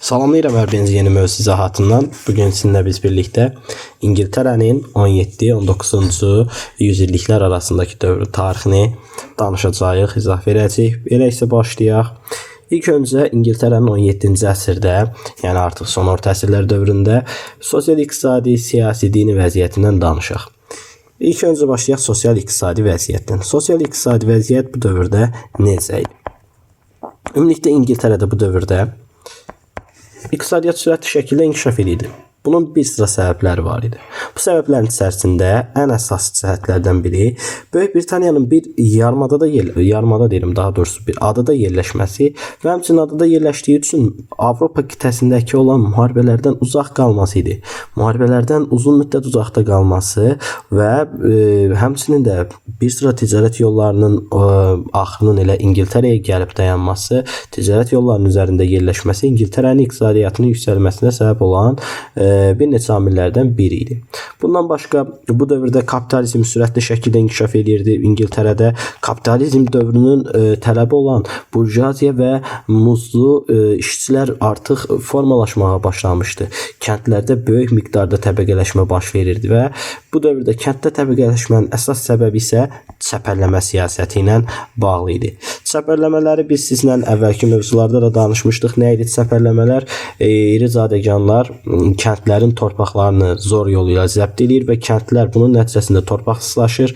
Salamlayıram hər birinizi yeni mövzu izahatından. Bugün sizinlə biz birlikdə İngiltərənin 17-19-cu yüzilliklər arasındakı dövr tarixini danışacağıq, izah verəcəyik. Elə isə başlayaq. İlk öncə İngiltərənin 17-ci əsrdə, yəni artıq son orta əsrlər dövründə sosial-iqtisadi, siyasi, dini vəziyyətindən danışaq. İlk öncə başlayaq sosial-iqtisadi vəziyyətdən. Sosial-iqtisadi vəziyyət bu dövrdə necə idi? Ümumilikdə İngiltərədə bu dövrdə iqtisadiyyat sürətli şəkildə inkişaf edirdi. Bunun bir sıra səbəbləri var idi. Bu səbəblərin içərisində ən əsas cəhətlərdən biri Böyük Britaniyanın bir bir adada yerləşməsi və həmçinin adada yerləşdiyi üçün Avropa qitəsindəki olan müharibələrdən uzaq qalması idi. Müharibələrdən uzun müddət uzaqda qalması və həmçinin də bir sıra ticarət yollarının axırının elə İngiltərəyə gəlib dayanması, ticarət yollarının üzərində yerləşməsi İngiltərənin iqtisadiyyatının yüksəlməsinə səbəb olan bir neçə amillərdən biri idi. Bundan başqa bu dövrdə kapitalizm sürətli şəkildə inkişaf edirdi. İngiltərədə kapitalizm dövrünün tələbi olan burjuaziya və muzlu işçilər artıq formalaşmağa başlamışdı. Kəndlərdə böyük miqdarda təbəqələşmə baş verirdi və bu dövrdə kənddə təbəqələşmənin əsas səbəbi isə çəpərləmə siyasəti ilə bağlı idi. Çəpərləmələri biz sizlə əvvəlki mövzularda da danışmışdıq. Nə idi çəpərləmələr? İri zadəganlar kəndlərin torpaqlarını zor yolu ilə zəbt edir və kəndlər bunun nəticəsində torpaqsızlaşır.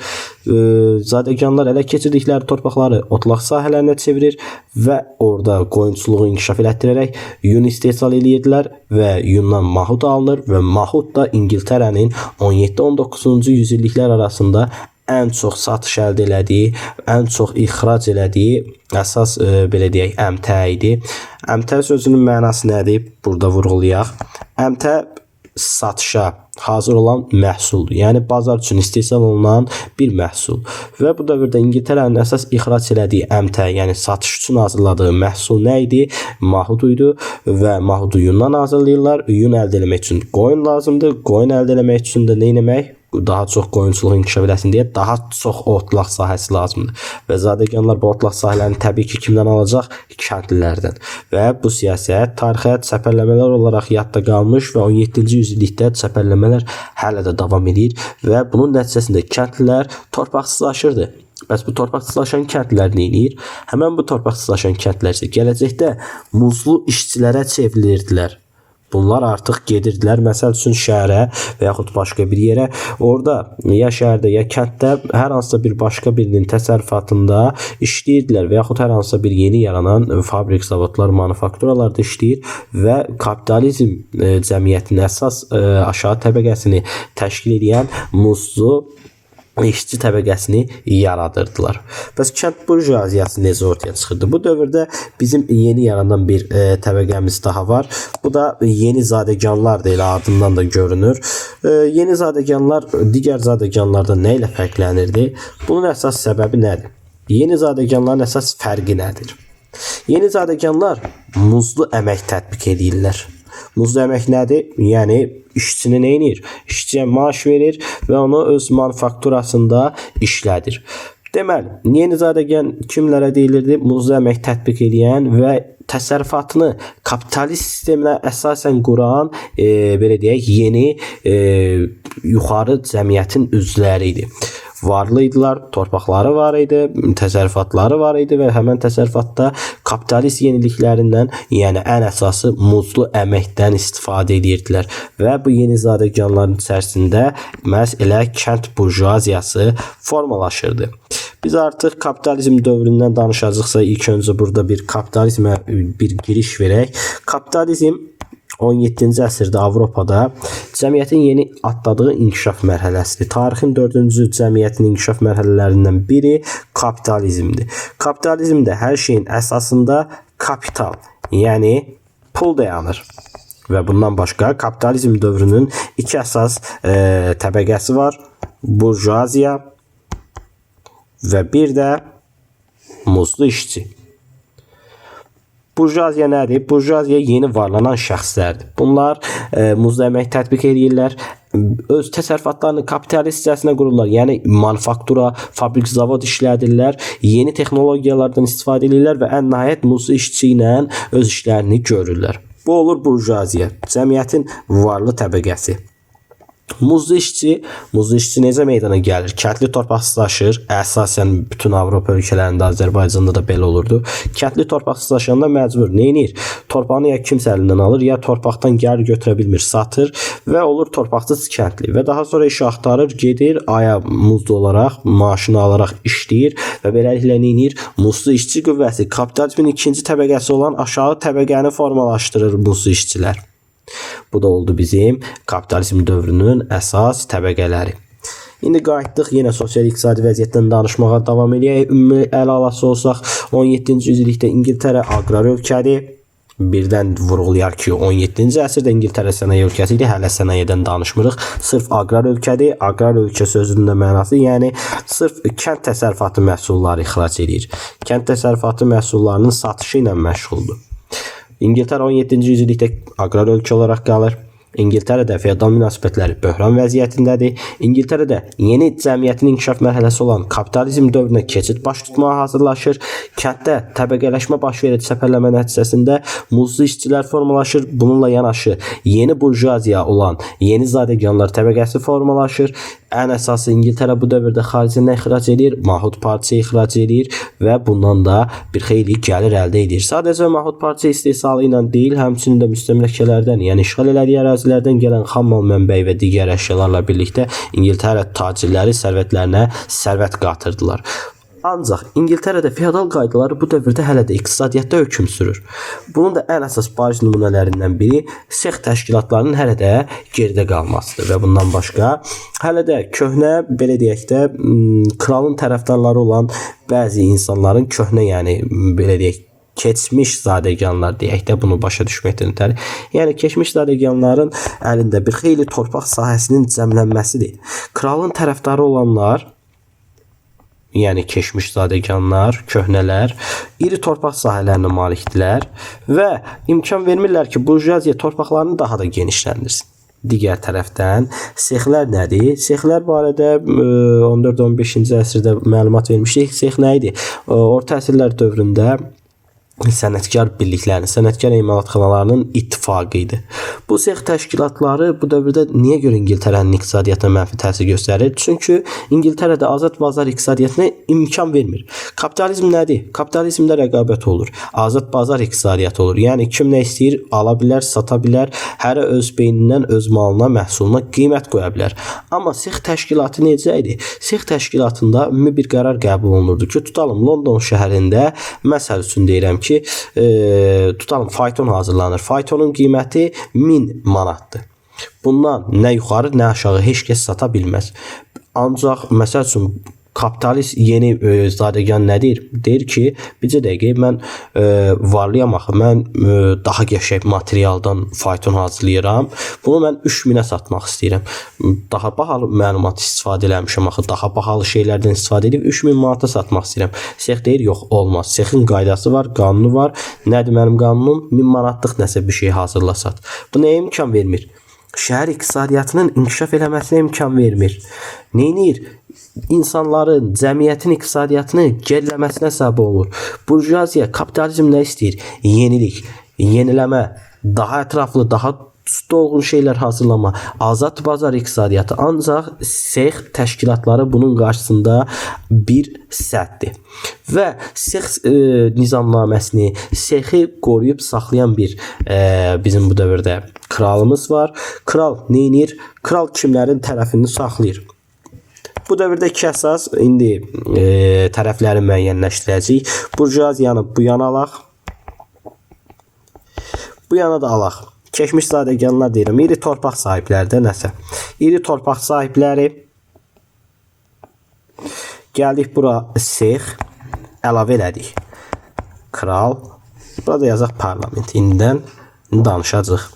Zadəganlar ələ keçirdikləri torpaqları otlaq sahələrinə çevirir və orada qoyunçuluğu inkişaf elətdirərək yun istehsal edirdilər və yundan mahud alınır və mahud da İngiltərənin 17-19-cu yüzilliklər arasında ən çox satış əldə elədiyi, ən çox ixrac elədiyi əsas belə deyək əmtə idi. Əmtə sözünün mənası nədir? Burada vurğulayaq. Əmtə satışa hazır olan məhsuldur. Yəni bazar üçün istehsal olunan bir məhsul. Və bu dövrdə İngiltərənin əsas ixrac elədiyi əmtə, yəni satış üçün hazırladığı məhsul nə idi? Mahud idi və mahudu yundan hazırlayırlar. Yun əldə etmək üçün qoyun lazımdır. Qoyun əldə etmək üçün də nə etmək? Daha çox qoyunçuluq inkişaf eləsin deyə daha çox otlaq sahəsi lazımdır. Və zadəganlar bu otlaq sahələrini təbii ki kimdən alacaq? Kəndlilərdən. Və bu siyasət tarixə çəpərləmələr olaraq yadda qalmış və 17-ci yüzillikdə çəpərləmələr hələ də davam edir və bunun nəticəsində kəndlilər torpaqsızlaşırdı. Bəs bu torpaqsızlaşan kəndlilər nə edir? Həmən bu torpaqsızlaşan kəndlər isə gələcəkdə muzlu işçilərə çevrilirdilər. Bunlar artıq gedirdilər, məsəl üçün şəhərə və yaxud başqa bir yerə. Orada ya şəhərdə, ya kənddə hər hansısa bir başqa birinin təsərrüfatında işləyirdilər və yaxud hər hansısa bir yeni yaranan fabrik, zavodlar, manufakturalarda işləyir və kapitalizm cəmiyyətinin əsas aşağı təbəqəsini təşkil edən muzlu işçi təbəqəsini yaradırdılar. Bəs kənd burjuaziyası necə ortaya çıxırdı? Bu dövrdə bizim yeni yaranan bir təbəqəmiz daha var. Bu da yeni zadəganlar da elə adından da görünür. Yeni zadəganlar digər zadəganlardan nə ilə fərqlənirdi? Bunun əsas səbəbi nədir? Yeni zadəganların əsas fərqi nədir? Yeni zadəganlar muzlu əmək tətbiq edirlər. Muzlu əmək nədir? Yəni işçini nə edir? İşçiyə maaş verir və onu öz manufakturasında işlədir. Deməli, yeni zadəgan kimlərə deyilirdi? Muzlu əmək tətbiq edən və təsərrüfatını kapitalist sisteminə əsasən quran, belə deyək, yeni yuxarı cəmiyyətin üzvləri idi. Varlı idilər, torpaqları var idi, təsərrüfatları var idi və həmən təsərrüfatda kapitalist yeniliklərindən, yəni ən əsası muzlu əməkdən istifadə edirdilər və bu yeni zadəganların içərisində məhz elə kənd burjuaziyası formalaşırdı. Biz artıq kapitalizm dövründən danışacaqsa ilk öncə burada bir kapitalizmə bir giriş verək. Kapitalizm 17-ci əsrdə Avropada cəmiyyətin yeni atladığı inkişaf mərhələsidir. Tarixin 4-cü cəmiyyətin inkişaf mərhələlərindən biri kapitalizmdir. Kapitalizmdə hər şeyin əsasında kapital, yəni pul dayanır. Və bundan başqa kapitalizm dövrünün iki əsas təbəqəsi var. Burjuaziya və bir də muzlu işçi. Burjuaziya nədir? Burjuaziya yeni varlanan şəxslərdir. Bunlar muzlu əmək tətbiq edirlər. Öz təsərrüfatlarını kapitalistcəsinə qururlar. Yəni manufaktura, fabrik, zavod işlədirlər. Yeni texnologiyalardan istifadə edirlər və ən nəhayət muzlu işçi ilə öz işlərini görürlər. Bu olur burjuaziya, cəmiyyətin varlı təbəqəsi. Muzlu işçi necə meydana gəlir? Kəndli torpaqsızlaşır. Əsasən bütün Avropa ölkələrində, Azərbaycanda da belə olurdu. Kəndli torpaqsızlaşanda məcbur neynir? Torpağını ya kimsə əlindən alır, ya torpaqdan gəlir götürə bilmir, satır və olur torpaqsız kəndli və daha sonra iş axtarır, gedir aya muzlu olaraq, maaşını alaraq işləyir və beləliklə neynir? Muzlu işçi qüvvəsi kapitalizmin ikinci təbəqəsi olan aşağı təbəqəni formalaşdırır muzlu işçilər. Bu da oldu bizim kapitalizm dövrünün əsas təbəqələri. İndi qayıtdıq yenə sosial-iqtisadi vəziyyətdən danışmağa davam edək. Ümumi ələ alası olsaq 17-ci yüzillikdə İngiltərə aqrar ölkədir. Birdən vurğulayar ki, 17-ci əsrdə İngiltərə sənaye ölkəsi idi. Hələ sənayədən danışmırıq. Sırf aqrar ölkədir. Aqrar ölkə sözünün də mənası, yəni sırf kənd təsərrüfatı məhsulları ixrac edir. Kənd təsərrüfatı məhsullarının satışı ilə məşğuldur. İngiltərə 17-ci yüzillikdə aqrar ölkə olaraq qalır. İngiltərədə feodal münasibətləri böhran vəziyyətindədir. İngiltərədə yeni cəmiyyətin inkişaf mərhələsi olan kapitalizm dövrünə keçid baş tutmağa hazırlaşır. Kənddə təbəqələşmə baş verir. Səpərləmə nəticəsində muzlu işçilər formalaşır. Bununla yanaşı yeni burjuaziya olan yeni zadəganlar təbəqəsi formalaşır. Ən əsası İngiltərə bu dövrdə xaricində ixrac edir, mahud parça ixrac edir və bundan da bir xeyli gəlir əldə edir. Sadəcə mahud parça istehsalı ilə deyil, həmçinin də müstəmləkələrdən, yəni işğal elədiyi ərazilərdən gələn xam mal mənbəyi və digər əşyalarla birlikdə İngiltərə tacirləri sərvətlərinə sərvət qatırdılar. Ancaq İngiltərədə feodal qaydaları bu dövrdə hələ də iqtisadiyyatda hökm sürür. Bunun da ən əsas bariz nümunələrindən biri sex təşkilatlarının hələ də geridə qalmasıdır və bundan başqa hələ də köhnə, belə deyək də, kralın tərəfdarları olan bəzi insanların köhnə, yəni belə deyək, keçmiş zadəganlar deyək də, bunu başa düşməkdən ötəri. Yəni keçmiş zadəganların əlində bir xeyli torpaq sahəsinin cəmlənməsidir. Kralın tərəfdarı olanlar, yəni keçmiş zadəganlar, köhnələr iri torpaq sahələrinə malikdilər və imkan vermirlər ki, burjuaziya torpaqlarını daha da genişləndirsin. Digər tərəfdən sexlər nədir? Sexlər barədə 14-15-ci əsrdə məlumat vermişdik. Sex nə idi? Orta əsrlər dövründə sənətkar birliklərinin, sənətkar emalatxanalarının ittifaqı idi. Bu sex təşkilatları bu dövrdə niyə görə İngiltərənin iqtisadiyyatına mənfi təsir göstərir? Çünki İngiltərədə azad bazar iqtisadiyyatına imkan vermir. Kapitalizm nədir? Kapitalizmdə rəqabət olur. Azad bazar iqtisadiyyatı olur. Yəni kim nə istəyir, ala bilər, sata bilər, hərə öz beynindən, öz malına, məhsuluna qiymət qoya bilər. Amma sex təşkilatı necə idi? Sex təşkilatında ümumi bir qərar qəbul olunurdu ki, tutalım London şəhərində, məsəl üçün deyirəm ki, tutalım fayton hazırlanır. Faytonun qiyməti 1000 manatdır. Bundan nə yuxarı, nə aşağı heç kəs sata bilməz. Ancaq məsəl üçün kapitalist yeni zadəgan nə deyir? Deyir ki, bircə dəqiqə mən varlıyam axı, mən daha qəşəng materialdan fayton hazırlayıram. Bunu mən 3000-ə satmaq istəyirəm. Daha bahalı məlumat istifadə eləmişəm axı, daha bahalı şeylərdən istifadə edib 3000 manata satmaq istəyirəm. Sex deyir, yox, olmaz. Sexin qaydası var, qanunu var. Nədir mənim qanunum? 1000 manatlıq nəsə bir şey hazırla sat. Bu nəyə imkan vermir? Şəhər iqtisadiyyatının inkişaf eləməsinə imkan vermir. Neynir? İnsanların, cəmiyyətin iqtisadiyyatını geriləməsinə səbəb olur. Burjuaziya, kapitalizm nə istəyir? Yenilik, yeniləmə, daha ətraflı, daha dolğun şeylər hazırlama, azad bazar iqtisadiyyatı. Ancaq sex təşkilatları bunun qarşısında bir sədddir. Və sex nizamnaməsini, sexi qoruyub saxlayan bir bizim bu dövrdə kralımız var. Kral neynir? Kral kimlərin tərəfini saxlayır? Bu dövrdə iki əsas indi tərəfləri müəyyənləşdirəcəyik. Burjuaziyanı bu yana alaq. Bu yana da alaq. Keçmiş zadəganlar deyirəm. İri torpaq sahibləri də nəsə. İri torpaq sahibləri. Gəldik bura sex. Əlavə elədik. Kral. Burada yazaq parlament. İndidən danışacaq.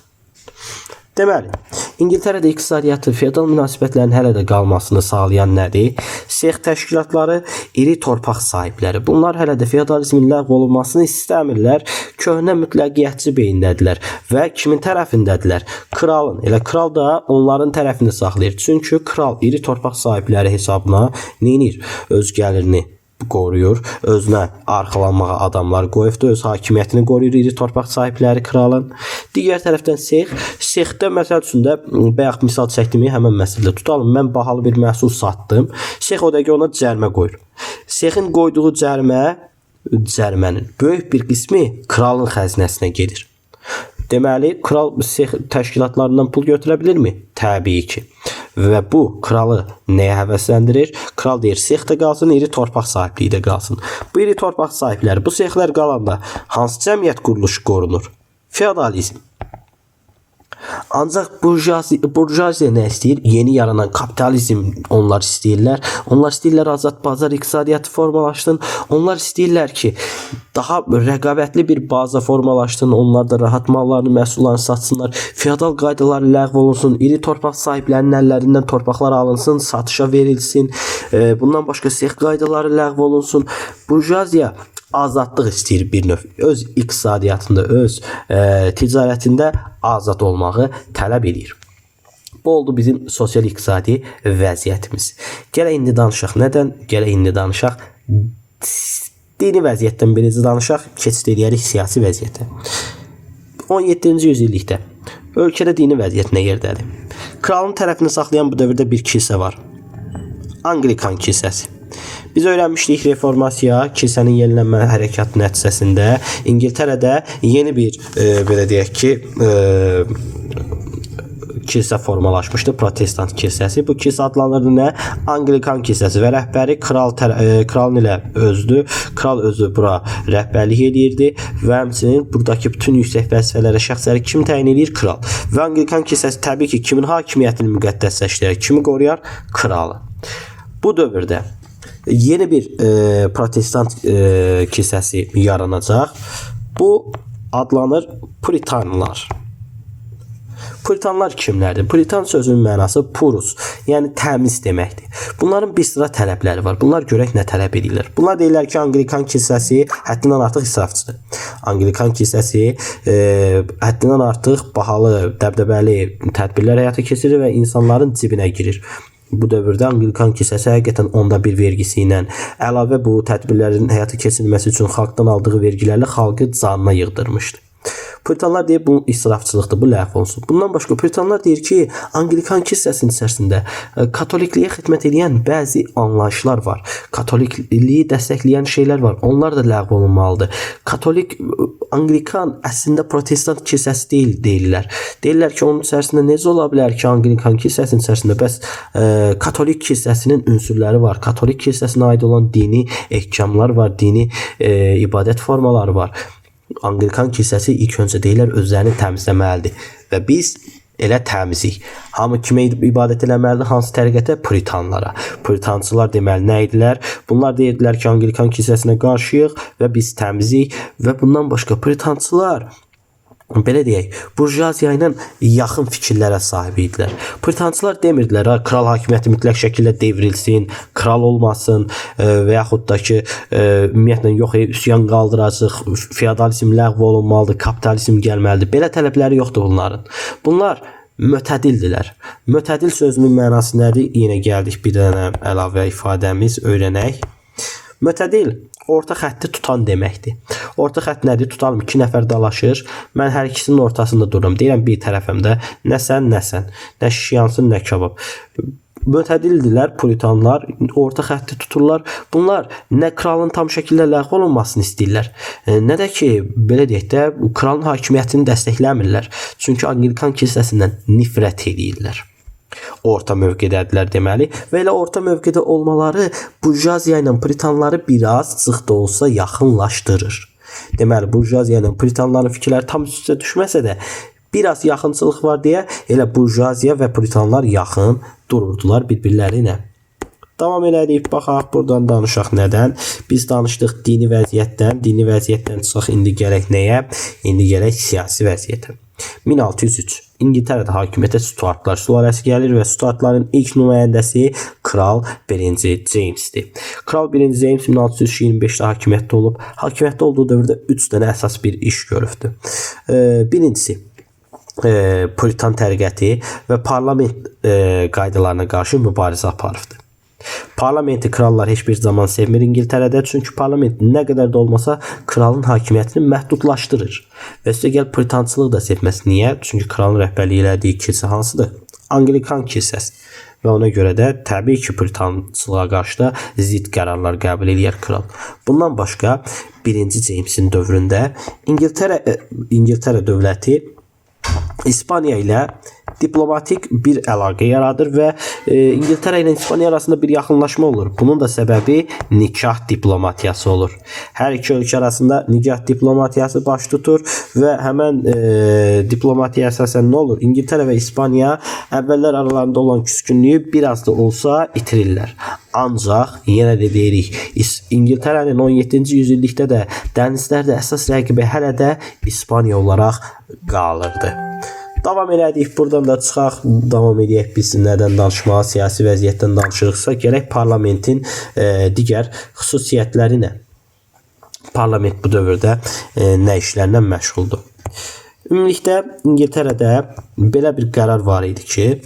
Deməli, İngiltərədə iqtisadiyyatı feodal münasibətlərin hələ də qalmasını sağlayan nədir? Sex təşkilatları, iri torpaq sahibləri. Bunlar hələ də feodalizmin ləğv olunmasını istəmirlər. Köhnə mütləqiyyətçi beyindədirlər və kimin tərəfindədirlər? Kralın. Elə kral da onların tərəfini saxlayır. Çünki kral iri torpaq sahibləri hesabına neynir? Öz gəlirini qoruyur, özünə arxalanmağa adamlar qoyubdu, öz hakimiyyətini qoruyur iri torpaq sahibləri kralın. Digər tərəfdən Sexdə məsəl üçün də bayaq misal çəkdiyimi həmin məsələdə tutalım. Mən bahalı bir məhsul satdım. Sex o dəqiqə ona cərimə qoyur. Sexin qoyduğu cərimənin böyük bir qismi kralın xəzinəsinə gedir. Deməli, kral Sex təşkilatlarından pul götürə bilirmi? Təbii ki. Və bu kralı nəyə həvəsləndirir? Kral deyir, Sex də qalsın, iri torpaq sahibliyi də qalsın. Bu iri torpaq sahibləri, bu Sexlər qalanda hansı cəmiyyət quruluşu qorunur? Feodalizm. Ancaq burjuaziya nə istəyir? Yeni yaranan kapitalizm onlar istəyirlər. Onlar istəyirlər azad bazar iqtisadiyyatı formalaşsın. Onlar istəyirlər ki, daha rəqabətli bir baza formalaşsın. Onlar da rahat mallarını, məhsullarını satsınlar. Feodal qaydalar ləğv olunsun. İri torpaq sahiblərinin əllərindən torpaqlar alınsın, satışa verilsin. Bundan başqa Sex qaydaları ləğv olunsun. Burjuaziya azadlıq istəyir bir növ. Öz iqtisadiyyatında, öz ticarətində azad olmağı tələb edir. Bu oldu bizim sosial-iqtisadi vəziyyətimiz. Gələk indi danışaq nədən? Gələk indi danışaq dini vəziyyətdən birinci danışaq, keçid edərik siyasi vəziyyətə. 17-ci yüzillikdə ölkədə dini vəziyyət nə yerdədir? Kralın tərəfini saxlayan bu dövrdə bir kilsə var. Anglikan kilsəsi. Biz öyrənmişdik reformasiya, kilsənin yenilənmə hərəkatı nəticəsində İngiltərədə yeni bir belə deyək ki, kilsə formalaşmışdı, protestant kilsəsi. Bu kilsə adlanırdı nə? Anglikan kilsəsi və rəhbəri kralın ilə özdü. Kral özü bura rəhbərlik edirdi və həmçinin buradakı bütün yüksək vəzifələrə şəxsləri kim təyin edir? Kral. Və Anglikan kilsəsi təbii ki, kimin hakimiyyətini müqəddəsləşdirir? Kimi qoruyar? Kralı. Bu dövrdə yeni bir protestant kilsəsi yaranacaq. Bu adlanır Puritanlar. Puritanlar kimlərdir? Puritan sözünün mənası purus, yəni təmiz deməkdir. Bunların bir sıra tələbləri var. Bunlar görək nə tələb edirlər. Bunlar deyirlər ki, Anglikan kilsəsi həddindən artıq israfçıdır. Anglikan kilsəsi həddindən artıq bahalı, dəbdəbəli tədbirlər həyata keçirir və insanların cibinə girir. Bu dövrdə Anglikan kilsəsi həqiqətən onda bir vergisi ilə əlavə bu tədbirlərin həyata keçirilməsi üçün xalqdan aldığı vergilərlə xalqı canına yığdırmışdı. Puritanlar deyir, bu israfçılıqdır, bu ləğv olunsun. Bundan başqa Puritanlar deyir ki, Anglikan kilsəsinin içərisində katolikliyə xidmət edən bəzi anlayışlar var. Katolikliyi dəstəkləyən şeylər var. Onlar da ləğv olunmalıdır. Anglikan əslində protestant kilsəsi deyil deyirlər. Deyirlər ki, onun içərisində necə ola bilər ki, Anglikan kilsəsinin içərisində bəs katolik kilsəsinin ünsürləri var. Katolik kilsəsinə aid olan dini ehkamlar var, dini ibadət formaları var. Anglikan kilsəsi ilk öncə deyirlər özlərini təmizləməlidir və biz elə təmizik. Hamı kimə ibadət eləməlidir? Hansı təriqətə? Puritanlara. Puritancılar deməli nə idilər? Bunlar deyirdilər ki, Anglikan kilsəsinə qarşıyıq və biz təmizik və bundan başqa Puritancılar belə deyək, burjuaziya ilə yaxın fikirlərə sahib idilər. Puritancılar demirdilər, kral hakimiyyəti mütləq şəkildə devrilsin, kral olmasın və yaxud da ki, ümumiyyətlə yox, üsyan qaldıracaq, feodalizm ləğv olunmalıdır, kapitalizm gəlməlidir. Belə tələbləri yoxdur bunların. Bunlar mütədildilər. Mütədil sözünün mənası nədir? Yenə gəldik bir dənə əlavə ifadəmiz, öyrənək. Mütədil orta xətti tutan deməkdir. Orta xətt nədir? Tutalım, 2 nəfər dalaşır. Mən hər ikisinin ortasında dururam. Deyirəm bir tərəfimdə nə sən, nə sən. Nə şiş yansın, nə kabab. Mütədildilər, puritanlar, orta xətti tuturlar. Bunlar nə kralın tam şəkildə ləğv olunmasını istəyirlər, nə də ki, belə deyək də, kralın hakimiyyətini dəstəkləmirlər. Çünki Anglikan kilsəsindən nifrət edirlər. Orta mövqedədirlər deməli və elə orta mövqedə olmaları burjuaziya ilə puritanları biraz sıx da olsa yaxınlaşdırır. Deməli, burjuaziya ilə puritanların fikirləri tam üst-üstə düşməsə də biraz yaxınçılıq var deyə elə burjuaziya və puritanlar yaxın dururdular bir-birləri ilə. Davam elədik, baxaq, buradan danışaq nədən? Biz danışdıq dini vəziyyətdən çıxaq, indi gələk nəyə? İndi gələk siyasi vəziyyətə. 1603 İngiltərədə hakimiyyətə Stuartlar sülaləsi gəlir və Stuartların ilk nümayəndəsi Kral 1-ci James'dir. Kral 1-ci James 1625-də hakimiyyətdə olub. Hakimiyyətdə olduğu dövrdə 3 dənə əsas bir iş görübdür. Birincisi, Puritan təriqəti və parlament qaydalarına qarşı mübarizə aparıbdır. Parlamenti krallar heç bir zaman sevmir İngiltərədə, çünki parlament nə qədər də olmasa kralın hakimiyyətini məhdudlaşdırır. Və üstəgəl puritançılıq da sevməz. Niyə? Çünki kralın rəhbərliyi elədiyi kilsə hansıdır? Anglikan kilsəsi. Və ona görə də təbii ki, puritançılığa qarşı da zidd qərarlar qəbul edir kral. Bundan başqa 1-ci Jamesin dövründə İngiltərə dövləti İspaniya ilə diplomatik bir əlaqə yaradır və İngiltərə ilə İspaniya arasında bir yaxınlaşma olur. Bunun da səbəbi nikah diplomatiyası olur. Hər iki ölkə arasında nikah diplomatiyası baş tutur və həmən diplomatiya əsasən nə olur? İngiltərə və İspaniya əvvəllər aralarında olan küskünlüyü biraz da olsa itirirlər. Ancaq yenə də deyirik, İngiltərənin 17-ci yüzillikdə də dənizlərdə əsas rəqibi hələ də İspaniya olaraq qalırdı. Davam elədik, buradan da çıxaq, davam edək biz nədən danışmağa, siyasi vəziyyətdən danışırıqsa, gərək parlamentin digər xüsusiyyətləri nə? Parlament bu dövrdə nə işlərlə məşğuldur? Ümumilikdə İngiltərədə belə bir qərar var idi ki,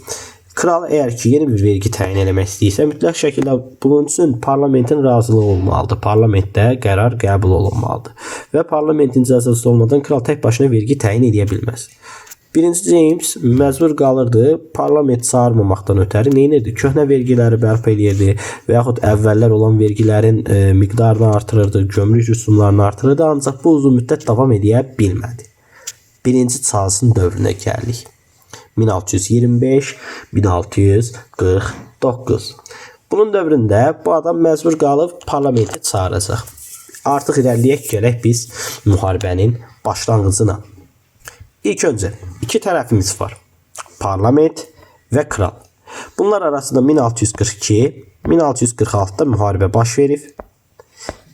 kral əgər ki yeni bir vergi təyin eləmək istəyirsə, mütləq şəkildə bunun üçün parlamentin razılığı olmalıdır. Parlamentdə qərar qəbul olunmalıdır. Və parlamentin icazəsi olmadan kral tək başına vergi təyin edə bilməz. 1-ci James məcbur qalırdı, parlament çağırmamaqdan ötəri neynirdi? Köhnə vergiləri bərpa edirdi və yaxud əvvəllər olan vergilərin miqdarını artırırdı, gömrük rüsumlarını artırırdı, ancaq bu uzun müddət davam edə bilmədi. 1-ci Charles'ın dövrünə gəlirik. 1625-1649. Bunun dövründə bu adam məcbur qalıb parlamenti çağıracaq. Artıq irəliləyək gələk biz müharibənin başlanğıcına. İlk öncə iki tərəfimiz var. Parlament və kral. Bunlar arasında 1642-1646'da müharibə baş verib.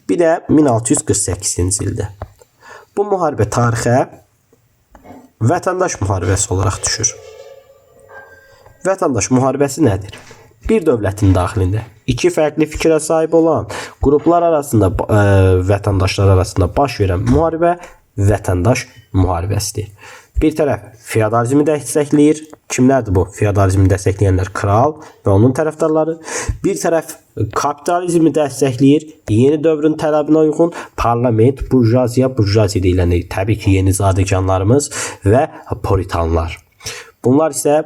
Bir də 1648-ci ildə. Bu müharibə tarixə vətəndaş müharibəsi olaraq düşür. Vətəndaş müharibəsi nədir? Bir dövlətin daxilində iki fərqli fikrə sahib olan qruplar arasında, vətəndaşlar arasında baş verən müharibə vətəndaş müharibəsidir. Bir tərəf feodalizmi dəstəkləyir. Kimlərdir bu? Feodalizmi dəstəkləyənlər kral və onun tərəfdarları. Bir tərəf kapitalizmi dəstəkləyir. Yeni dövrün tələbinə uyğun parlament, burjuaziya deyilənir. Təbii ki, yeni zadəganlarımız və puritanlar. Bunlar isə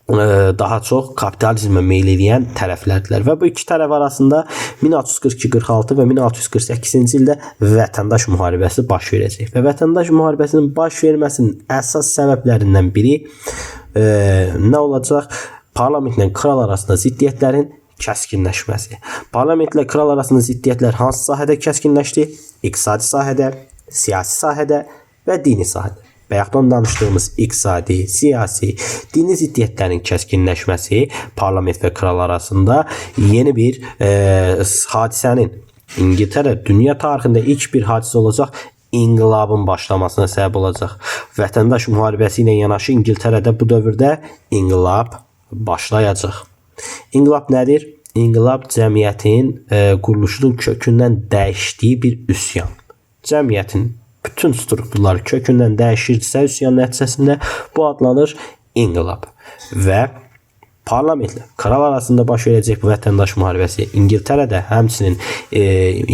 daha çox kapitalizmə meyl edən tərəflərdilər və bu iki tərəf arasında 1642-46 və 1648-ci ildə vətəndaş müharibəsi baş verəcək və vətəndaş müharibəsinin baş verməsinin əsas səbəblərindən biri nə olacaq? Parlamentlə kral arasında ziddiyyətlərin kəskinləşməsi. Parlamentlə kral arasında ziddiyyətlər hansı sahədə kəskinləşdi? İqtisadi sahədə, siyasi sahədə və dini sahədə. Bayaqdan danışdığımız iqtisadi, siyasi, dini ziddiyyətlərin kəskinləşməsi parlament və kral arasında yeni bir hadisənin, İngiltərə dünya tarixində ilk bir hadisə olacaq, inqilabın başlamasına səbəb olacaq. Vətəndaş müharibəsi ilə yanaşı İngiltərədə bu dövrdə inqilab başlayacaq. İnqilab nədir? İnqilab cəmiyyətin quruluşunun kökündən dəyişdiyi bir üsyan. Cəmiyyətin bütün strukturlar kökündən dəyişirsə üsyan nəticəsində bu adlanır inqilab. Və parlamentlə kral arasında baş verəcək bu vətəndaş müharibəsi İngiltərədə həmçinin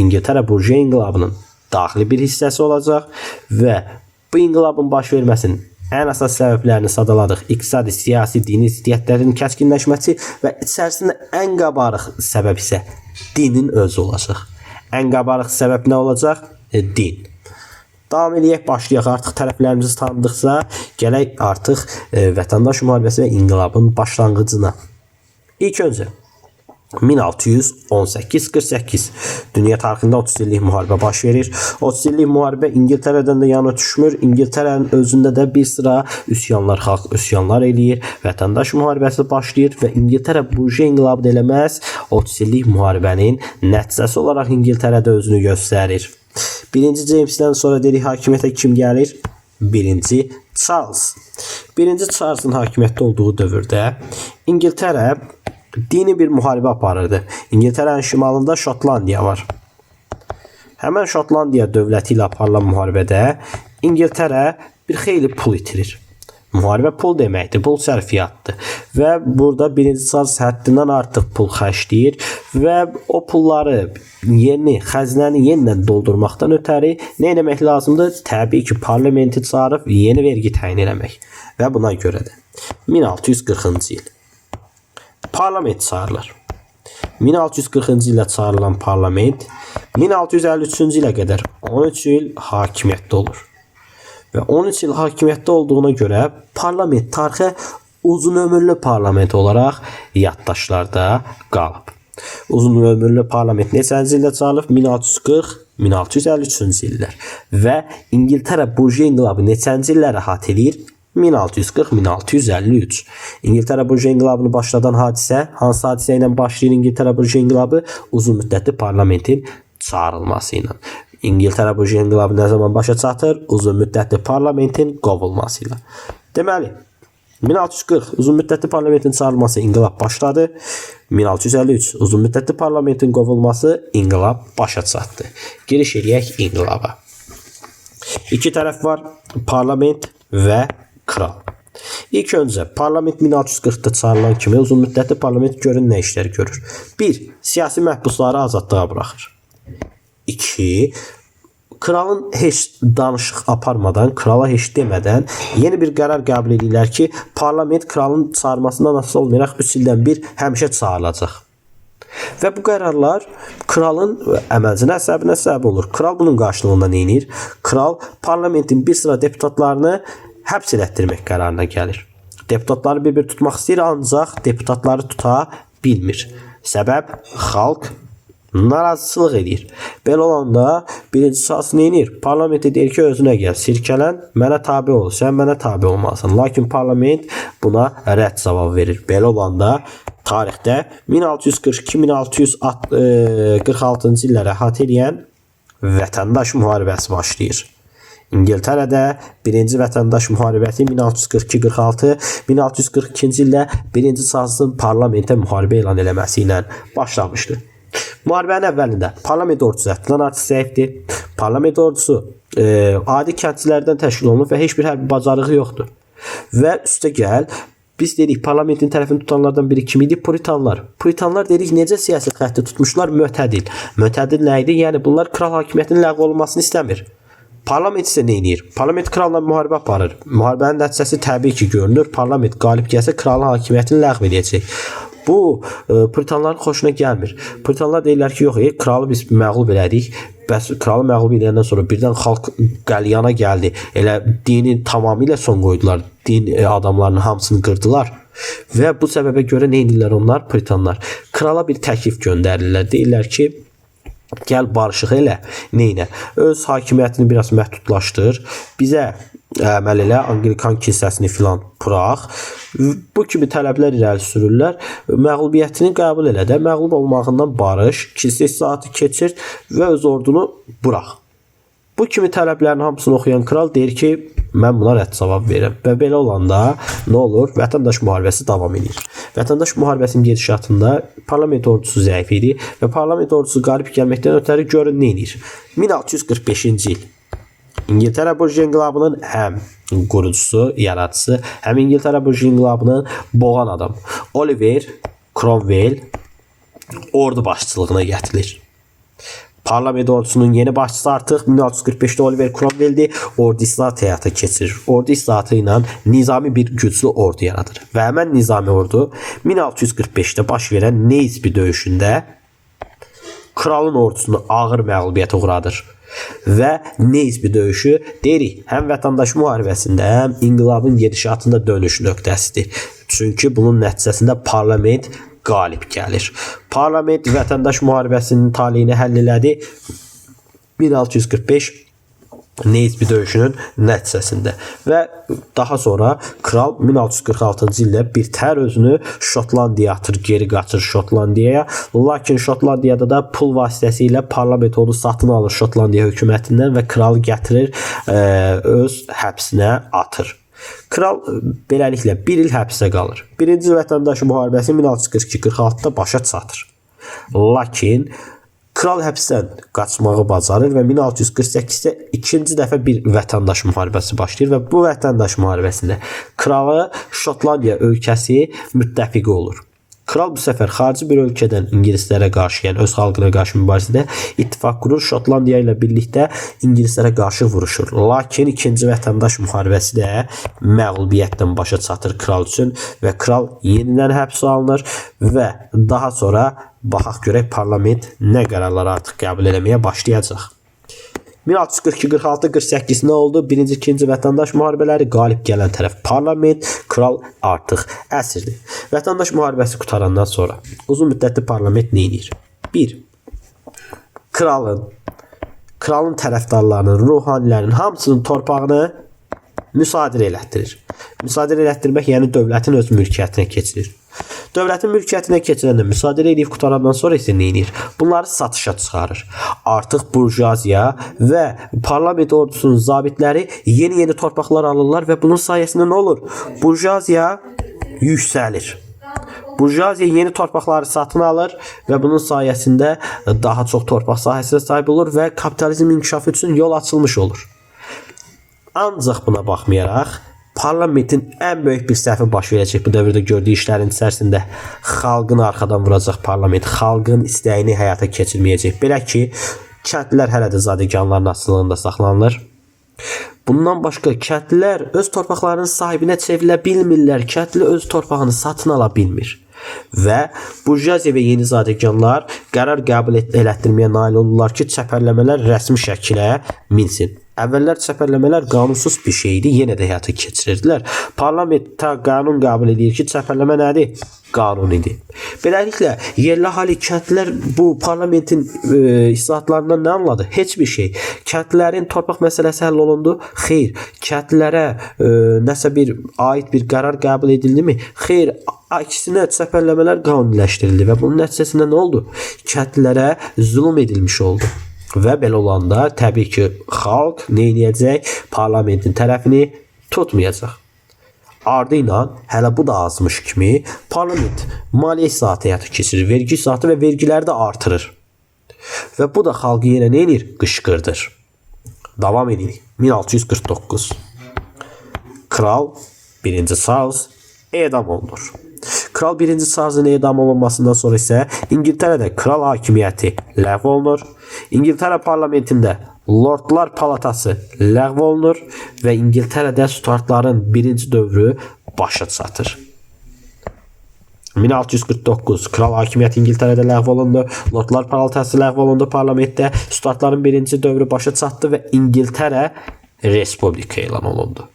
İngiltərə burjuva inqilabının daxili bir hissəsi olacaq və bu inqilabın baş verməsinin ən əsas səbəblərini sadaladıq. İqtisadi, siyasi, dini ziddiyyətlərin kəskinləşməsi və içərisində ən qabarıq səbəb isə dinin özü olacaq. Ən qabarıq səbəb nə olacaq? Din. Davam edək, başlayaq. Artıq tərəflərimizi tanıdıqsa, gələk artıq vətəndaş müharibəsi və inqilabın başlanğıcına. İlk öncə 1618-48 dünya tarixində 30 illik müharibə baş verir. 30 illik müharibə İngiltərədən də yana düşmür. İngiltərənin özündə də bir sıra üsyanlar, xalq üsyanlar eləyir. Vətəndaş müharibəsi başlayır və İngiltərə burjuva inqilabı da eləməz. 30 illik müharibənin nəticəsi olaraq İngiltərədə özünü göstərir. 1-ci James'dən sonra dedik hakimiyyətə kim gəlir? 1-ci Charles. 1-ci Charles'ın hakimiyyətdə olduğu dövrdə İngiltərə dini bir müharibə aparırdı. İngiltərənin şimalında Şotlandiya var. Həmən Şotlandiya dövləti ilə aparılan müharibədə İngiltərə bir xeyli pul itirir. Müharibə pul deməkdir, pul sərfiyyatdır və burada birinci saz həddindən artıq pul xərcləyir və o pulları xəzinəni yenidən doldurmaqdan ötəri nə etmək lazımdır? Təbii ki, parlamenti çağırıb yeni vergi təyin etmək və buna görə də 1640-cı il parlament çağırılır. 1640-cı ildə çağırılan parlament 1653-cü ilə qədər 13 il hakimiyyətdə olur. Və 13 il hakimiyyətdə olduğuna görə parlament tarixə uzun ömürlü parlament olaraq yaddaşlarda qalıb. Uzun ömürlü parlament neçənci ildə çağırılıb? 1640-1653-cü illər. Və İngiltərə burjuiya inqilabı neçənci illəri əhatə edir? 1640-1653. İngiltərə burjuiya inqilabını başladan hadisə, hansı hadisə ilə başlayır İngiltərə burjuiya inqilabı? Uzun müddətli parlamentin çağırılması ilə. İngiltərə burjuiya inqilabı nə zaman başa çatır? Uzun müddətli parlamentin qovulması ilə. Deməli, 1640 uzun müddətli parlamentin çağırılması inqilab başladı. 1653 uzun müddətli parlamentin qovulması inqilab başa çatdı. Giriş eləyək inqilaba. İki tərəf var, parlament və kral. İlk öncə parlament 1640-da çağırılan kimi uzun müddətli parlament görün nə işlər görür. 1. Siyasi məhbusları azadlığa buraxır. 2. Kralın heç danışıq aparmadan, krala heç demədən yeni bir qərar qəbul edirlər ki, parlament kralın çağırmasından asılı olmayaraq 3 ildən bir həmişə çağırılacaq. Və bu qərarlar kralın əməlcinə əsəbinə səbəb olur. Kral bunun qarşılığında nə edir? Kral parlamentin bir sıra deputatlarını həbs elətdirmək qərarına gəlir. Deputatları bir-bir tutmaq istəyir, ancaq deputatları tuta bilmir. Səbəb xalq narazıçılıq edir. Belə olanda birinci saz nə edir? Parlamentə deyir ki, özünə gəl, sirkələn, mənə tabe ol, sən mənə tabe olmalısın. Lakin parlament buna rədd cavab verir. Belə olanda tarixdə 1642-1646-cı illərə əhatə edən vətəndaş müharibəsi başlayır. İngiltərədə birinci vətəndaş müharibəsi 1642-46, 1642-ci ildə birinci sazın parlamentə müharibə elan eləməsi ilə başlamışdı. Müharibənin əvvəlində parlament ordusu həddindən artıq zəifdir. Parlament ordusu adi kəndçilərdən təşkil olunur və heç bir hərbi bacarığı yoxdur. Və üstə gəl, biz dedik parlamentin tərəfini tutanlardan biri kim idi? Puritanlar. Puritanlar dedik necə siyasi xətti tutmuşlar? Mötədil. Mötədil nə idi? Yəni bunlar kral hakimiyyətinin ləğv olunmasını istəmir. Parlament isə nə edir? Parlament kralla müharibə aparır. Müharibənin nəticəsi təbii ki görünür. Parlament qalib gəlsə kralın hakimiyyətini ləğv edəcək. Bu Puritanların xoşuna gəlmir. Puritanlar deyirlər ki, yox, kralı biz məğlub elədik. Bəs kralı məğlub eləyəndən sonra birdən xalq qəlyana gəldi. Elə dini tamamilə son qoydular. Din adamlarının hamısını qırdılar. Və bu səbəbə görə nə edirlər onlar? Puritanlar krala bir təklif göndərirlər. Deyirlər ki, gəl barışıq elə, neynə? Öz hakimiyyətini biraz məhdudlaşdır. Bizə əməl elə, Anglikan kilsəsini filan burax. Bu kimi tələblər irəli sürürlər. Məğlubiyyətini qəbul elə də, məğlub olmağından barış, kilsə islahatı keçir və öz ordunu burax. Bu kimi tələblərin hamısını oxuyan kral deyir ki, mən buna rədd cavab verirəm. Və belə olanda nə olur? Vətəndaş müharibəsi davam edir. Vətəndaş müharibəsinin gedişatında parlament ordusu zəif idi və parlament ordusu qalib gəlməkdən ötəri görün nə edir? 1645-ci il İngiltərə burjuiya inqilabının həm qurucusu, yaradıcısı, həm İngiltərə burjuiya inqilabının boğan adam Oliver Cromwell ordu başçılığına gətirilir. Parlament ordusunun yeni başçısı artıq 1645-də Oliver Cromwell'dir. Ordu islahatı həyata keçirir. Ordu islahatı ilə nizami bir güclü ordu yaradır. Və həmən nizami ordu 1645-də baş verən Naseby döyüşündə kralın ordusunu ağır məğlubiyyətə uğradır. Və Naseby döyüşü deyirik, həm vətəndaş müharibəsində, həm inqilabın gedişatında dönüş nöqtəsidir. Çünki bunun nəticəsində parlament qalib gəlir. Parlament vətəndaş müharibəsinin taleyini həll elədi 1645 Naseby döyüşünün nəticəsində və daha sonra kral 1646-cı ildə bir tər özünü Şotlandiyaya atır, geri qaçır Şotlandiyaya. Lakin Şotlandiyada da pul vasitəsilə parlament onu satın alır Şotlandiya hökumətindən və kralı gətirir öz həbsinə atır. Kral beləliklə 1 il həbsdə qalır. Birinci vətəndaş müharibəsi 1642-46-da başa çatır. Lakin Kral həbsdən qaçmağı bacarır və 1648-də ikinci dəfə bir vətəndaş müharibəsi başlayır və bu vətəndaş müharibəsində kralı Şotlandiya ölkəsi müttəfiqi olur. Kral bu səfər xarici bir ölkədən ingilislərə qarşı, yəni öz xalqına qarşı mübarizədə ittifaq qurur. Şotlandiya ilə birlikdə ingilislərə qarşı vuruşur. Lakin ikinci vətəndaş müharibəsi də məğlubiyyətlə başa çatır kral üçün və kral yenidən həbsə alınır və daha sonra baxaq görək parlament nə qərarlar artıq qəbul etməyə başlayacaq. 1642-46-48 nə oldu? Birinci, ikinci vətəndaş müharibələri, qalib gələn tərəf parlament, kral artıq əsirdir. Vətəndaş müharibəsi qutarandan sonra uzun müddətli parlament nə edir? 1. Kralın tərəfdarlarının, ruhanilərin hamısının torpağını müsadirə elətdirir. Müsadirə elətdirmək yəni dövlətin öz mülkiyyətinə keçirir. Dövlətin mülkiyyətinə keçirəndə müsadirə edib qutarandan sonra isə nə edir? Bunları satışa çıxarır. Artıq burjuaziya və parlament ordusunun zabitləri yeni torpaqlar alırlar və bunun sayəsində nə olur? Burjuaziya yüksəlir. Burjuaziya yeni torpaqları satın alır və bunun sayəsində daha çox torpaq sahəsinə sahib olur və kapitalizm inkişafı üçün yol açılmış olur. Ancaq buna baxmayaraq, parlamentin ən böyük bir səhvi baş verəcək bu dövrdə gördüyü işlərin içərisində xalqın arxadan vuracaq parlament, xalqın istəyini həyata keçirməyəcək. Belə ki, kəndlilər hələ də zadəganların asılılığında saxlanılır. Bundan başqa kəndlilər öz torpaqlarının sahibinə çevrilə bilmirlər, kəndli öz torpağını satın ala bilmir. Və burjuaziya və yeni zadəganlar qərar qəbul elətdirməyə nail olurlar ki, çəpərləmələr rəsmi şəkilə minsin. Əvvəllər çəpərləmələr qanunsuz bir şeydi, yenə də həyata keçirirdilər. Parlament qanun qəbul edir ki, çəpərləmə nədir? Qanun idi. Beləliklə, yerli ahali kəndlilər bu parlamentin islahatlarından nə anladı? Heç bir şey. Kəndlilərin torpaq məsələsi həll olundu? Xeyr. Kəndlilərə nəsə bir aid bir qərar qəbul edildimi? Xeyr. Əksinə çəpərləmələr qanuniləşdirildi və bunun nəticəsində nə oldu? Kəndlilərə zulm edilmiş oldu. Və belə olanda təbii ki, xalq nə edəcək? Parlamentin tərəfini tutmayacaq. Ardı ilə hələ bu da azmış kimi parlament maliyyə islahatı həyata keçirir, vergi islahatı və vergiləri də artırır. Və bu da xalqı yenə nə edir? Qışqırdır. Davam edirik. 1649. Kral 1. Charles edam olunur. Kral 1. Charles'ın edam olunmasından sonra isə İngiltərədə kral hakimiyyəti ləğv olunur. İngiltərə parlamentində Lordlar Palatası ləğv olunur və İngiltərədə Stuartların birinci dövrü başa çatır. 1649 kral hakimiyyəti İngiltərədə ləğv olundu. Lordlar Palatası ləğv olundu parlamentdə. Stuartların birinci dövrü başa çatdı və İngiltərə respublika elan olundu.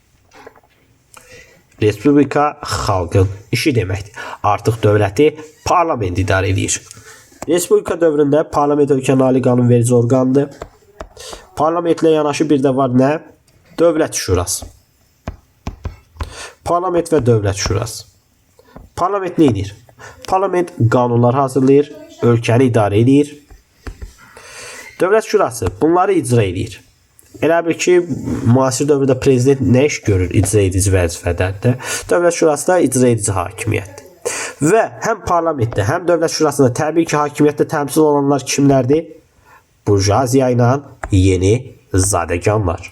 Respublika xalqın işi deməkdir. Artıq dövləti parlament idarə edir. Respublika dövründə parlament ölkənin ali qanunverici orqanıdır. Parlamentlə yanaşı bir də var nə? Dövlət şurası. Parlament və dövlət şurası. Parlament nə edir? Parlament qanunlar hazırlayır, ölkəni idarə edir. Dövlət şurası bunları icra edir. Elə bil ki, müasir dövrdə prezident nə iş görür icra edici vəzifələrdə? Dövlət şurası da icra edici hakimiyyətdir. Və həm parlamentdə, həm dövlət şurasında təbii ki, hakimiyyətdə təmsil olanlar kimlərdir? Burjuaziya ilə yeni zadəganlar.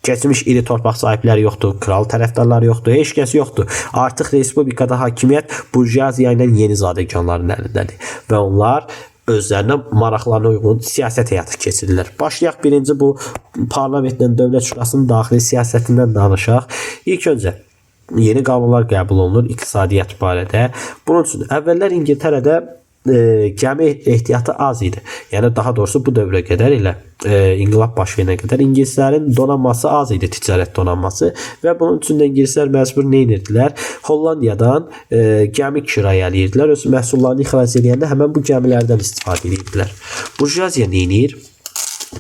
Keçmiş iri torpaq sahibləri yoxdur, kral tərəfdarları yoxdur, heç kəs yoxdur. Artıq respublikada hakimiyyət burjuaziya ilə yeni zadəganların əlindədir. Və onlar özlərinə maraqlarına uyğun siyasət həyata keçirirlər. Başlayaq birinci bu parlamentlə dövlət şurasının daxili siyasətindən danışaq. İlk öncə yeni qanunlar qəbul olunur iqtisadiyyat barədə. Bunun üçün əvvəllər İngiltərədə gəmi ehtiyatı az idi. Yəni daha doğrusu bu dövrə qədər elə inqilab baş verənə qədər ingilislərin donanması az idi, ticarət donanması və bunun üçün də ingilislər məcbur nə edirdilər? Hollandiyadan gəmi kirayə edirdilər. Öz məhsullarını ixrac edəndə həmin bu gəmilərdən istifadə edirdilər. Burjuaziya nə edir?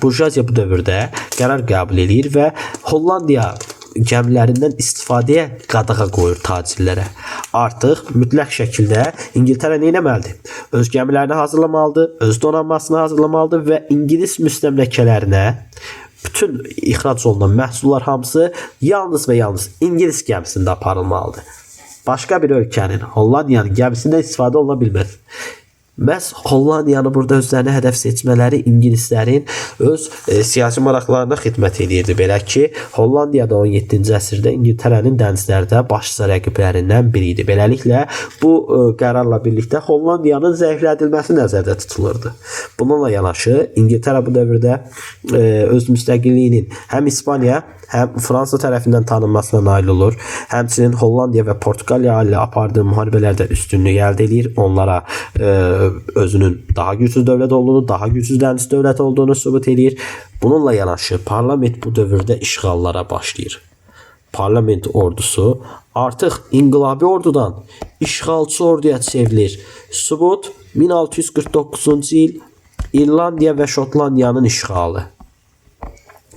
Burjuaziya bu dövrdə qərar qəbul edir və Hollandiya gəmilərindən istifadəyə qadağa qoyur tacirlərə. Artıq mütləq şəkildə İngiltərə nə etməlidir? Öz gəmilərini hazırlamalıdır, öz donanmasını hazırlamalıdır və İngilis müstəmləkələrinə bütün ixrac olunan məhsullar hamısı yalnız və yalnız İngilis gəmisində aparılmalıdır. Başqa bir ölkənin, Hollandiyanın gəmisindən istifadə oluna bilməz. Məhz Hollandiyanı burada özlərinə hədəf seçmələri ingilislərin öz siyasi maraqlarına xidmət edirdi. Belə ki, Hollandiyada 17-ci əsrdə İngiltərənin dənizlərdə başlıca rəqiblərindən biri idi. Beləliklə, bu qərarla birlikdə Hollandiyanın zəiflədilməsi nəzərdə tutulurdu. Bununla yanaşı, İngiltərə bu dövrdə öz müstəqilliyinin həm İspaniya, həm Fransa tərəfindən tanınmasına nail olur. Həmçinin Hollandiya və Portuqaliya ilə apardığı müharibələrdə üstünlük əldə edir. Onlara özünün daha güclü dövlət olduğunu, daha güclü dəniz dövləti olduğunu sübut edir. Bununla yanaşı parlament bu dövrdə işğallara başlayır. Parlament ordusu artıq inqilabi ordudan işğalçı orduya çevrilir. Sübut 1649-cu il İrlandiya və Şotlandiyanın işğalı.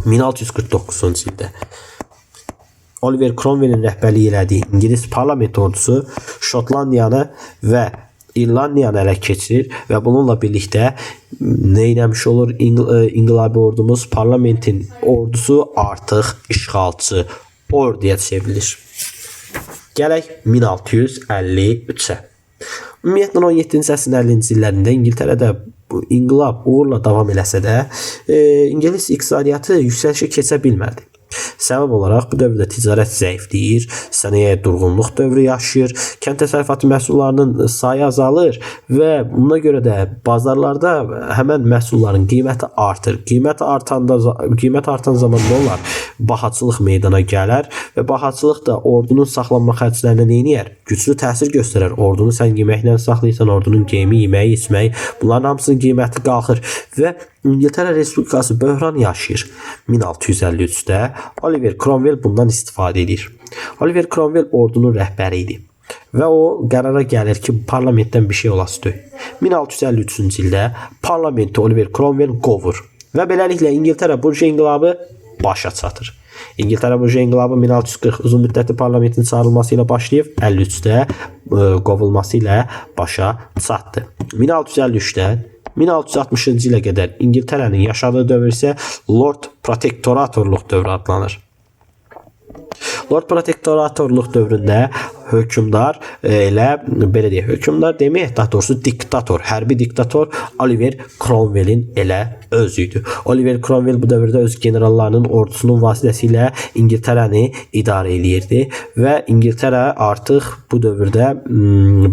1649-cu ildə Oliver Cromwell'in rəhbərliyi elədiyi İngilis parlament ordusu Şotlandiyanı və İrlandiyanı ələ keçirir və bununla birlikdə nə etmiş olur? İnqilabi ordumuz, parlamentin ordusu artıq işğalçı orduya çevrilir. Gələk 1653-ə. Ümumiyyətlə 17-ci əsrin 50-ci illərində İngiltərədə bu inqilab uğurla davam eləsə də, İngilis iqtisadiyyatı yüksəlişə keçə bilmədi. Səbəb olaraq bu dövrdə ticarət zəifləyir, sənaye durğunluq dövrü yaşayır, kənd təsərrüfatı məhsullarının sayı azalır və buna görə də bazarlarda həmən məhsulların qiyməti artır. Qiymət artan zaman nə olar? Bahaçılıq meydana gələr və bahaçılıq da ordunun saxlanma xərclərinə nə edir? Güclü təsir göstərər. Ordunu sən yeməklə saxlayırsan, ordunun geyimi, yeməyi, içməyi, bunların hamısının qiyməti qalxır və İngiltərə Respublikası böhran yaşayır. 1653-də Oliver Cromwell bundan istifadə edir. Oliver Cromwell ordunun rəhbəri idi və o qərara gəlir ki, parlamentdən bir şey olasıdır. 1653-cü ildə parlamenti Oliver Cromwell qovur və beləliklə İngiltərə burjuiya inqilabı başa çatır. İngiltərə burjuiya inqilabı 1640 uzun müddətli parlamentin çağırılması ilə başlayıb, 53-də qovulması ilə başa çatdı. 1653-dən 1660-cı ilə qədər İngiltərənin yaşadığı dövr isə Lord Protektoratorluq dövrü adlanır. Lord Protektoratorluq dövründə hökmdar belə deyək, hökmdar deməyək, daha doğrusu diktator, hərbi diktator Oliver Cromwell'in elə özü idi. Oliver Cromwell bu dövrdə öz generallarının ordusunun vasitəsilə İngiltərəni idarə eləyirdi və İngiltərə artıq bu dövrdə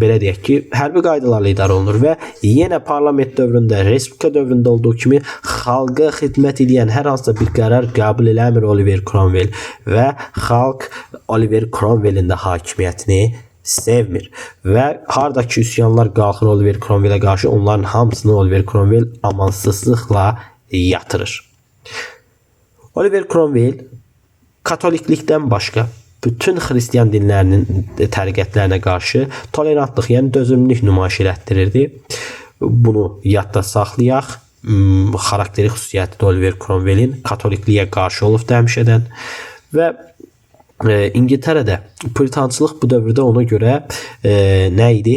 belə deyək ki, hərbi qaydalarla idarə olunur və yenə parlament dövründə, respublika dövründə olduğu kimi xalqa xidmət edən hər hansısa bir qərar qəbul eləmir Oliver Cromwell və xalq Oliver Cromwell'in də hakimiyyətini sevmir və hardakı üsyanlar qalxır Oliver Cromwell'ə qarşı, onların hamısını Oliver Cromwell amansızlıqla yatırır. Oliver Cromwell katoliklikdən başqa bütün xristian dinlərinin təriqətlərinə qarşı tolerantlıq, yəni dözümlülük nümayiş elətdirirdi. Bunu yadda saxlayaq. Xarakteri xüsusiyyəti Oliver Cromwell'in katolikliyə qarşı olub həmişədən və İngiltərədə puritançılıq bu dövrdə ona görə nə idi?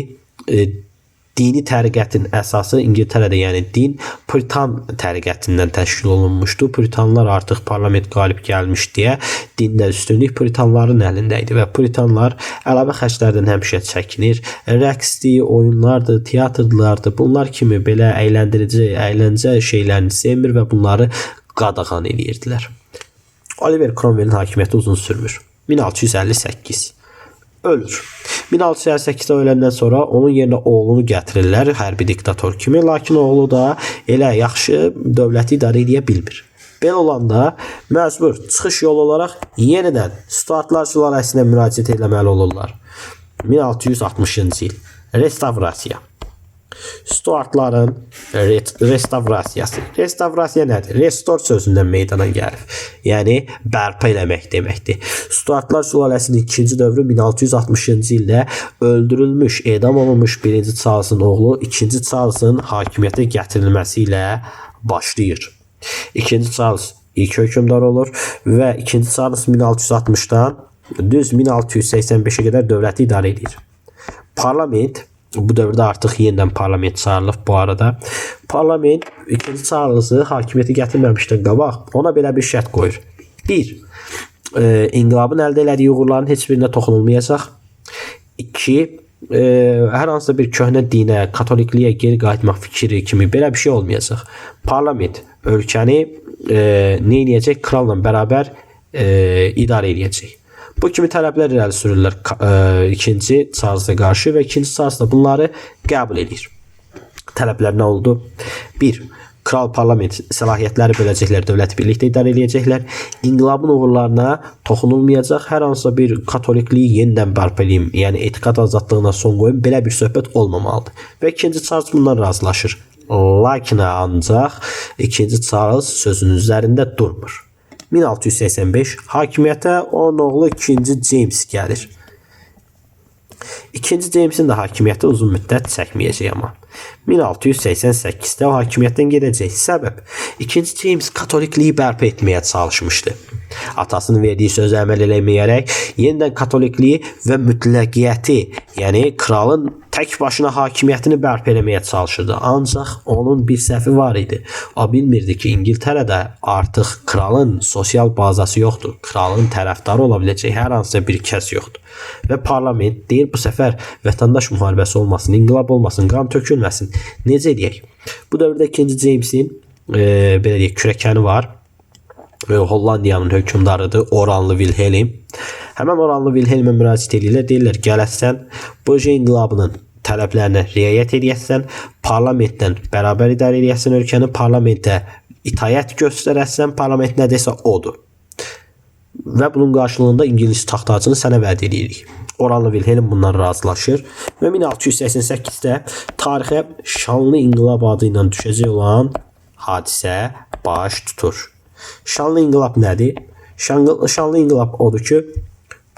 Dini təriqətin əsası İngiltərədə, yəni din puritan təriqətindən təşkil olunmuşdu. Puritanlar artıq parlament qalib gəlmiş deyə dində üstünlük puritanların əlində idi və puritanlar əlavə xərclərdən həmişə çəkinir. Rəqsdir, oyunlardır, teatrlardır, bunlar kimi belə əyləncə şeylərini sevmir və bunları qadağan edirdilər. Oliver Cromwell'in hakimiyyəti uzun sürmür. 1658 ölür. 1658-də öləndən sonra onun yerinə oğlunu gətirirlər hərbi diktator kimi, lakin oğlu da elə yaxşı dövləti idarə edə bilmir. Belə olanda məcbur çıxış yolu olaraq yenidən Stuartlar sülaləsinə müraciət etməli olurlar. 1660-cı il restavrasiya. Stuartların restavrasiyası. Restavrasiya nədir? Restore sözündən meydana gəlir. Yəni bərpa eləmək deməkdir. Stuartlar sülaləsinin ikinci dövrü 1660-cı ildə öldürülmüş, edam olunmuş 1-ci Charles'ın oğlu 2-ci Charles'ın hakimiyyətə gətirilməsi ilə başlayır. 2-ci Charles ilk hökmdar olur və 2-ci Charles 1660-dan düz 1685-ə qədər dövləti idarə edir. Parlament bu dövrdə artıq yenidən parlament çağırılıb bu arada. Parlament 2-ci Charles'ı hakimiyyəti gətirməmişdən qabaq ona belə bir şərt qoyur. 1. İnqilabın əldə elədiyi uğurların heç birinə toxunulmayacaq. 2. hər hansısa bir köhnə dinə, katolikliyə geri qayıtmaq fikri kimi belə bir şey olmayacaq. Parlament ölkəni nə edəcək? Kralla bərabər idarə edəcək. Bu kimi tələblər irəli sürürlər ikinci Charlesa qarşı və ikinci Charles da bunları qəbul edir. Tələblər nə oldu? 1. Kral parlament səlahiyyətləri böləcəklər, dövləti birlikdə idarə edəcəklər. İnqilabın uğurlarına toxunulmayacaq. Hər hansısa bir katolikliyi yenidən bərpa edeyim, yəni etiqad azadlığına son qoyum, belə bir söhbət olmamalıdır. Və ikinci Charles bundan razılaşır. Lakin ancaq ikinci Charles sözünün üzərində durmur. 1685 hakimiyyətə onun oğlu 2-ci James gəlir. 2-ci Jamesin də hakimiyyəti uzun müddət çəkməyəcək amma. 1688-də o hakimiyyətdən gedəcək. Səbəb, 2-ci James katolikliyi bərpa etməyə çalışmışdı. Atasının verdiyi sözə əməl eləməyərək yenidən katolikliyi və mütləqiyyəti, yəni kralın tək başına hakimiyyətini bərpa eləməyə çalışırdı. Ancaq onun bir səhvi var idi. O bilmirdi ki, İngiltərədə artıq kralın sosial bazası yoxdur. Kralın tərəfdarı ola biləcək hər hansısa bir kəs yoxdur. Və parlament deyir, bu səfər vətəndaş müharibəsi olmasın, inqilab olmasın, qan tökülməsin. Necə edək? Bu dövrdə 2-ci Jamesin belə deyək, kürəkəni var. Hollandiyanın hökmdarıdır, Oranlı Wilhelm. Həmən Oranlı Wilhelmə müraciət edirlər, deyirlər, gələsən, bu inqilabının tələblərinə riayət edəsən, parlamentdən bərabər idarə edəsən ölkəni, parlamentə itaət göstərəsən, parlament nə desə odur. Və bunun qarşılığında İngilis taxtacını sənə vəd edirik. Oranlı Wilhelm bundan razılaşır və 1688-də tarixə şanlı inqilab adı ilə düşəcək olan hadisə baş tutur. Şanlı inqilab nədir? Şanlı inqilab odur ki,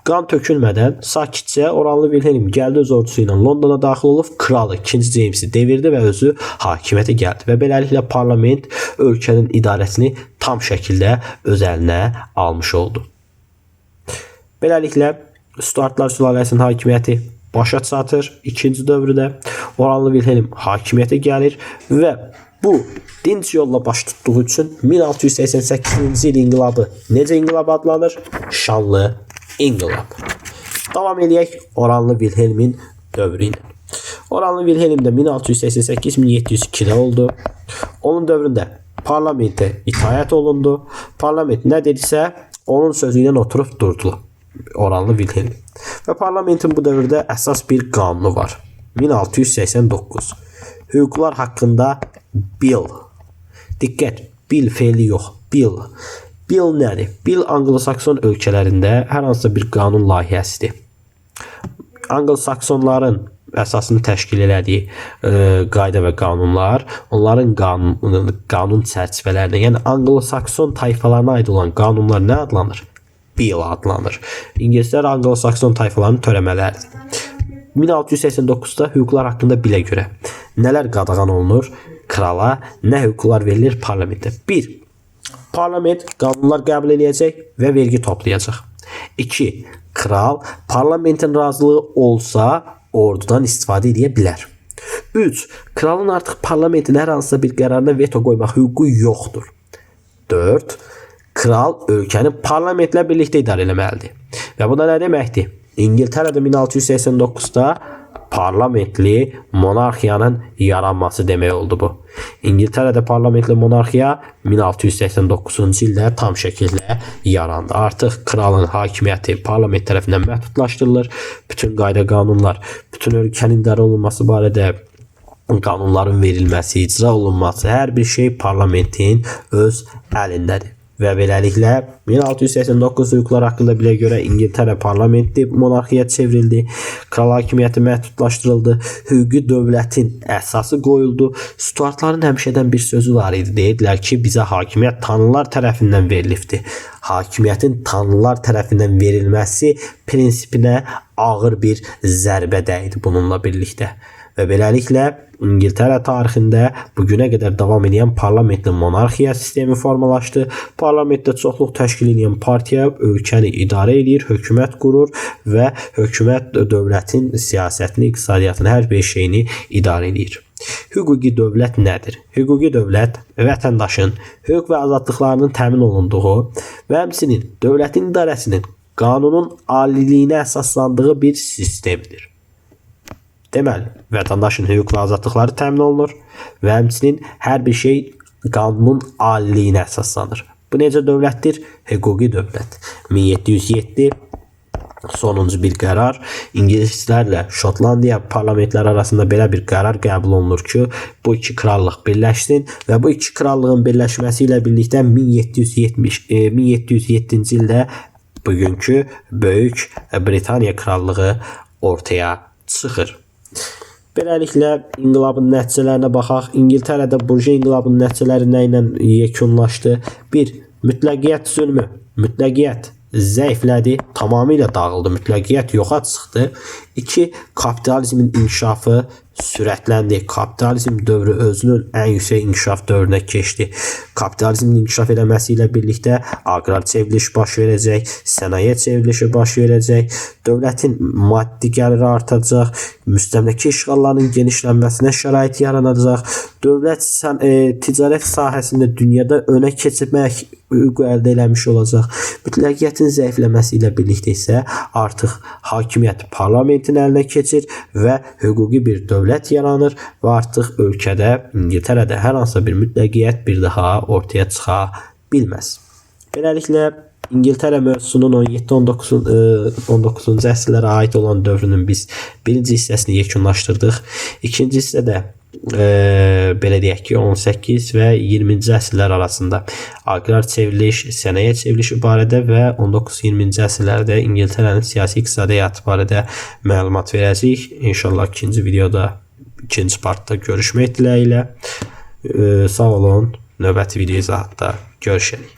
qan tökülmədən sakitcə Oranlı Wilhelm gəldi öz ordusu ilə Londona daxil olub, kralı 2-ci Jamesi devirdi və özü hakimiyyətə gəldi və beləliklə parlament ölkənin idarəsini tam şəkildə öz əlinə almış oldu. Beləliklə Stuartlar sülaləsinin hakimiyyəti başa çatır. İkinci dövrdə Oranlı Wilhelm hakimiyyətə gəlir və bu dinc yolla baş tutduğu üçün 1688-ci il inqilabı necə inqilab adlanır? Şanlı inqilab. Davam edək Oranlı Wilhelmin dövrü ilə. Oranlı Wilhelm də 1688-1702-də oldu. Onun dövründə parlamentə itaət olundu. Parlament nə dedisə, onun sözü ilə oturub durdu Oranlı Wilhelm. Və parlamentin bu dövrdə əsas bir qanunu var. 1689. Hüquqlar haqqında bill. Diqqət, bill feili yox, bill. Bill nədir? Bill Anglo-Sakson ölkələrində hər hansısa bir qanun layihəsidir. Anglo-Saksonların əsasını təşkil elədiyi qayda və qanunlar, onların qanun çərçivələrinə, yəni Anglo-Sakson tayfalarına aid olan qanunlar nə adlanır? Bill adlanır. İngilislər Anglo-Sakson tayfalarının törəmələridir. 1689-da hüquqlar haqqında bilə görə nələr qadağan olunur? Krala nə hüquqlar verilir parlamentə? 1. Parlament qanunlar qəbul edəcək və vergi toplayacaq. 2. Kral parlamentin razılığı olsa ordudan istifadə edə bilər. 3. Kralın artıq parlamentin hər hansısa bir qərarına veto qoymaq hüququ yoxdur. 4. Kral ölkəni parlamentlə birlikdə idarə etməlidir. Və bu da nə deməkdir? İngiltərədə 1689-da parlamentli monarxiyanın yaranması demək oldu bu. İngiltərədə parlamentli monarxiya 1689-cu ildə tam şəkildə yarandı. Artıq kralın hakimiyyəti parlament tərəfindən məhdudlaşdırılır. Bütün qayda qanunlar, bütün ölkənin idarə olunması barədə qanunların verilməsi, icra olunması, hər bir şey parlamentin öz əlindədir. Və beləliklə 1689 hüquqlar haqqında bilə görə İngiltərə parlamenti monarxiya çevrildi, kral hakimiyyəti məhdudlaşdırıldı, hüquqi dövlətin əsası qoyuldu. Stuartların həmişədən bir sözü var idi, deyirlər ki, bizə hakimiyyət tanrılar tərəfindən verilibdir. Hakimiyyətin tanrılar tərəfindən verilməsi prinsipinə ağır bir zərbə dəydi bununla birlikdə. Və beləliklə İngiltərə tarixində bugünə qədər davam edən parlamentli monarxiya sistemi formalaşdı. Parlamentdə çoxluq təşkil edən partiya ölkəni idarə edir, hökumət qurur və hökumət dövlətin siyasətini, iqtisadiyyatını, hər bir şeyini idarə edir. Hüquqi dövlət nədir? Hüquqi dövlət vətəndaşın hüquq və azadlıqlarının təmin olunduğu və həmçinin dövlətin idarəsinin qanunun aliliyinə əsaslandığı bir sistemdir. Deməli, vətəndaşın hüquq və azadlıqları təmin olunur və həmçinin hər bir şey qanunun aliliyinə əsaslanır. Bu necə dövlətdir? Hüquqi dövlət. 1707 sonuncu bir qərar İngilislərlə Şotlandiya parlamentləri arasında belə bir qərar qəbul olunur ki, bu iki krallıq birləşsin və bu iki krallığın birləşməsi ilə birlikdə 1707-ci ildə bugünkü Böyük Britaniya krallığı ortaya çıxır. Beləliklə inqilabın nəticələrinə baxaq. İngiltərədə burju inqilabının nəticələri nə ilə yekunlaşdı? 1. Mütləqiyyət zülmü. Mütləqiyyət zəiflədi, tamamilə dağıldı, mütləqiyyət yoxa çıxdı. 2. Kapitalizmin inkişafı sürətləndi. Kapitalizm dövrü özünün ən yüksək inkişaf dövrünə keçdi. Kapitalizmin inkişaf eləməsi ilə birlikdə aqrar çevriliş baş verəcək, sənaye çevrilişi baş verəcək, dövlətin maddi gəliri artacaq, müstəmləkə işğallarının genişlənməsinə şərait yaranacaq, dövlət ticarət sahəsində dünyada önə keçmək hüququ əldə eləmiş olacaq. Mütləqiyyətin zəifləməsi ilə birlikdə isə artıq hakimiyyət parlamentin əlinə keçir və hüquqi bir dövlət yaranır və artıq ölkədə, İngiltərədə hər hansısa bir mütləqiyyət bir daha ortaya çıxa bilməz. Beləliklə, İngiltərə mövzusunun 17-19-cu əsrlərə aid olan dövrünün biz birinci hissəsini yekunlaşdırdıq. İkinci hissədə belə deyək ki, 18 və 20-ci əsrlər arasında aqrar çevriliş, sənaye çevrilişi barədə və 19-20-ci əsrlərdə İngiltərənin siyasi iqtisadi həyatı barədə məlumat verəcəyik. İnşallah ikinci videoda, ikinci partda görüşmək diləyilə. Sağ olun. Növbəti video izahatda görüşərik.